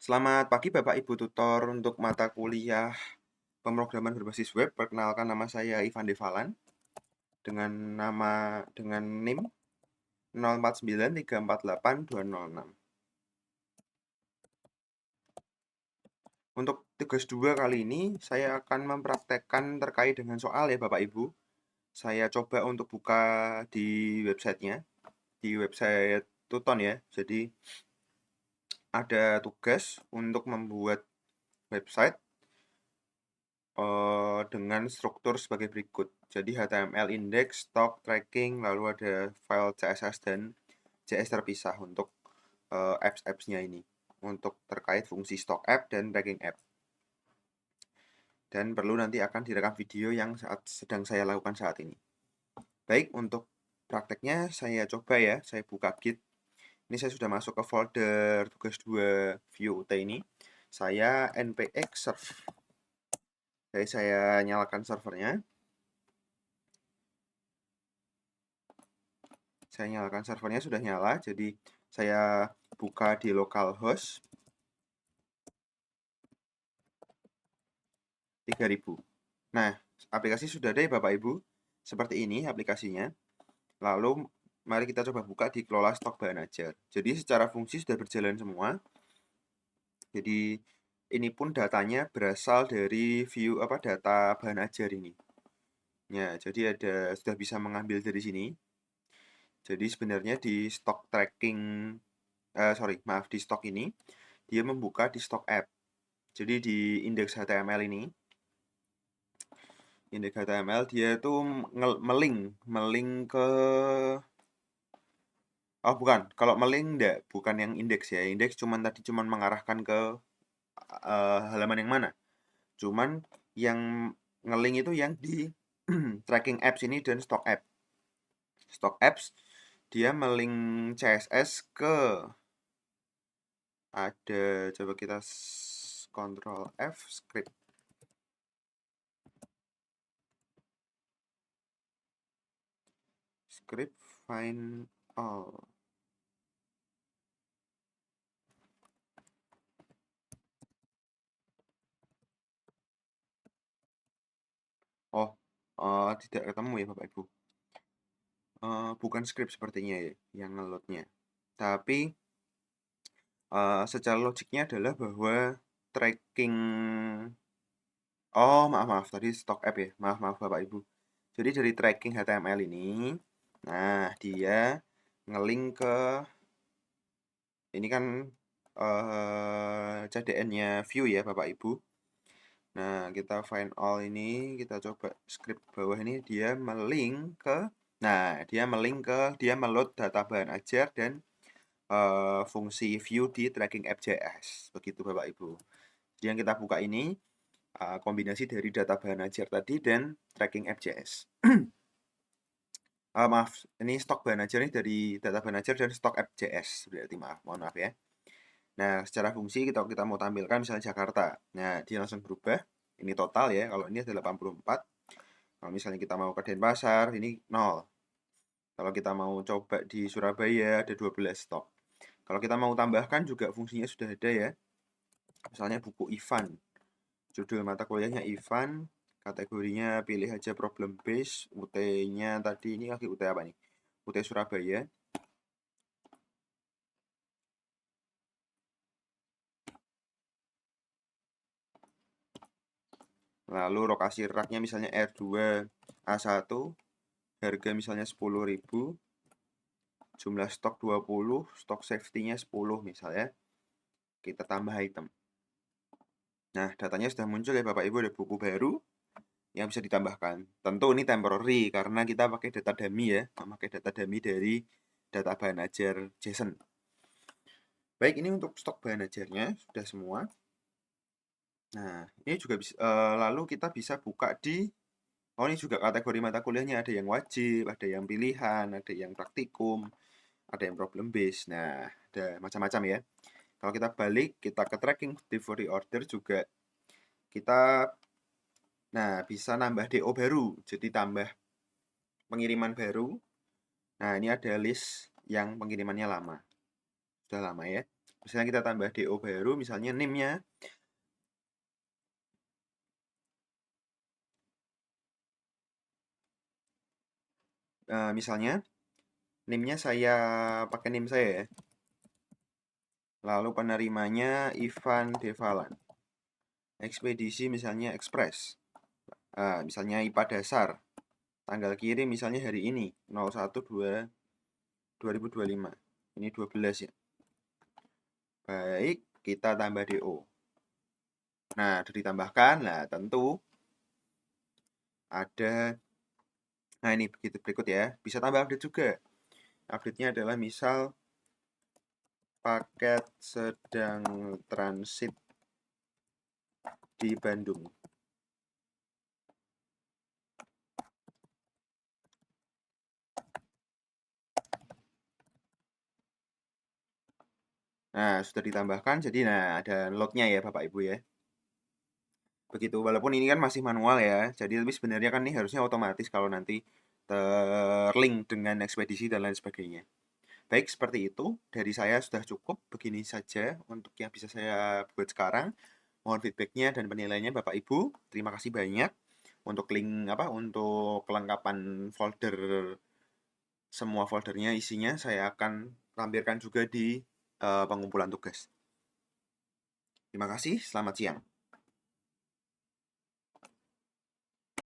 Selamat pagi Bapak Ibu tutor untuk mata kuliah pemrograman berbasis web. Perkenalkan, nama saya Ivan Devalan dengan NIM 0493482006. Untuk tugas 2 kali ini saya akan mempraktekkan terkait dengan soal ya Bapak Ibu. Saya coba untuk buka di websitenya, di website Tuton ya. Jadi ada tugas untuk membuat website dengan struktur sebagai berikut. Jadi HTML index, stock, tracking, lalu ada file CSS dan JS terpisah untuk apps-apps-nya ini. Untuk terkait fungsi stock app dan tracking app. Dan perlu nanti akan direkam video yang sedang saya lakukan saat ini. Baik, untuk prakteknya saya coba ya, saya buka Git. Ini saya sudah masuk ke folder tugas 2 view UT ini. Saya npx serve. Jadi saya nyalakan servernya. Saya nyalakan servernya, sudah nyala, jadi saya buka di localhost 3000. Nah, aplikasi sudah ada ya Bapak Ibu. Seperti ini aplikasinya. Lalu mari kita coba buka di kelola stok bahan ajar. Jadi secara fungsi sudah berjalan semua. Jadi ini pun datanya berasal dari view data bahan ajar ini. Ya, jadi sudah bisa mengambil dari sini. Jadi sebenarnya di stok tracking di stok ini dia membuka di stok app. Jadi di indeks HTML ini, indeks HTML dia itu meling ke bukan, kalau meling enggak, bukan yang indeks ya. Indeks cuman mengarahkan ke halaman yang mana. Cuman yang ngeling itu yang di tracking apps ini dan stock app. Stock apps dia meling CSS ke coba kita Ctrl F script. Script find all. Tidak ketemu ya Bapak Ibu. Bukan script sepertinya ya yang ngeloadnya. Tapi secara logiknya adalah bahwa tracking maaf tadi stock app ya. Maaf Bapak Ibu. Jadi dari tracking HTML ini, nah dia ngelink ke ini kan CDN-nya view ya Bapak Ibu. Nah, kita find all ini, kita coba script bawah ini, dia meload data bahan ajar dan fungsi view di tracking app.js. Begitu Bapak Ibu. Jadi yang kita buka ini kombinasi dari data bahan ajar tadi dan tracking app.js. Maaf, ini stok bahan ajar ini dari data bahan ajar dan stok app.js. Berarti mohon maaf ya. Nah, secara fungsi kita mau tampilkan misalnya Jakarta. Nah, dia langsung berubah. Ini total ya, kalau ini ada 84. Kalau misalnya kita mau ke Denpasar, ini 0. Kalau kita mau coba di Surabaya, ada 12 stok. Kalau kita mau tambahkan juga fungsinya sudah ada ya. Misalnya buku Ivan. Judul mata kuliahnya Ivan. Kategorinya pilih aja problem base. UT-nya tadi ini UT apa nih? UT Surabaya. Lalu lokasi raknya misalnya R2 A1, harga misalnya 10.000, jumlah stok 20, stok safety-nya 10 misalnya. Kita tambah item. Nah, datanya sudah muncul ya Bapak Ibu, ada buku baru yang bisa ditambahkan. Tentu ini temporary karena kita pakai data dummy ya, memakai data dummy dari data bahan ajar JSON. Baik, ini untuk stok bahan ajarnya sudah semua. Nah, ini juga bisa, lalu kita bisa buka di ini juga kategori mata kuliahnya, ada yang wajib, ada yang pilihan, ada yang praktikum, ada yang problem base. Nah, ada macam-macam ya. Kalau kita balik, kita ke tracking delivery order juga kita bisa nambah DO baru. Jadi tambah pengiriman baru. Nah, ini ada list yang pengirimannya lama. Sudah lama ya. Misalnya kita tambah DO baru, misalnya NIM-nya misalnya NIM-nya saya pakai NIM saya ya. Lalu penerimanya Ivan Devalan. Ekspedisi misalnya Express. Misalnya IPA dasar. Tanggal kirim misalnya hari ini 01/2/2025. Ini 12 ya. Baik, kita tambah DO. Nah, sudah ditambahkan. Nah, tentu ada. Nah, ini begitu berikut ya. Bisa tambah update juga. Update-nya adalah misal paket sedang transit di Bandung. Nah, sudah ditambahkan. Jadi, nah ada load-nya ya Bapak Ibu ya. Begitu, walaupun ini kan masih manual ya. Jadi, tapi sebenarnya kan ini harusnya otomatis kalau nanti terlink dengan ekspedisi dan lain sebagainya. Baik, seperti itu. Dari saya sudah cukup. Begini saja untuk yang bisa saya buat sekarang. Mohon feedbacknya dan penilaiannya Bapak Ibu. Terima kasih banyak untuk link untuk kelengkapan folder, semua foldernya isinya saya akan lampirkan juga di pengumpulan tugas. Terima kasih, selamat siang.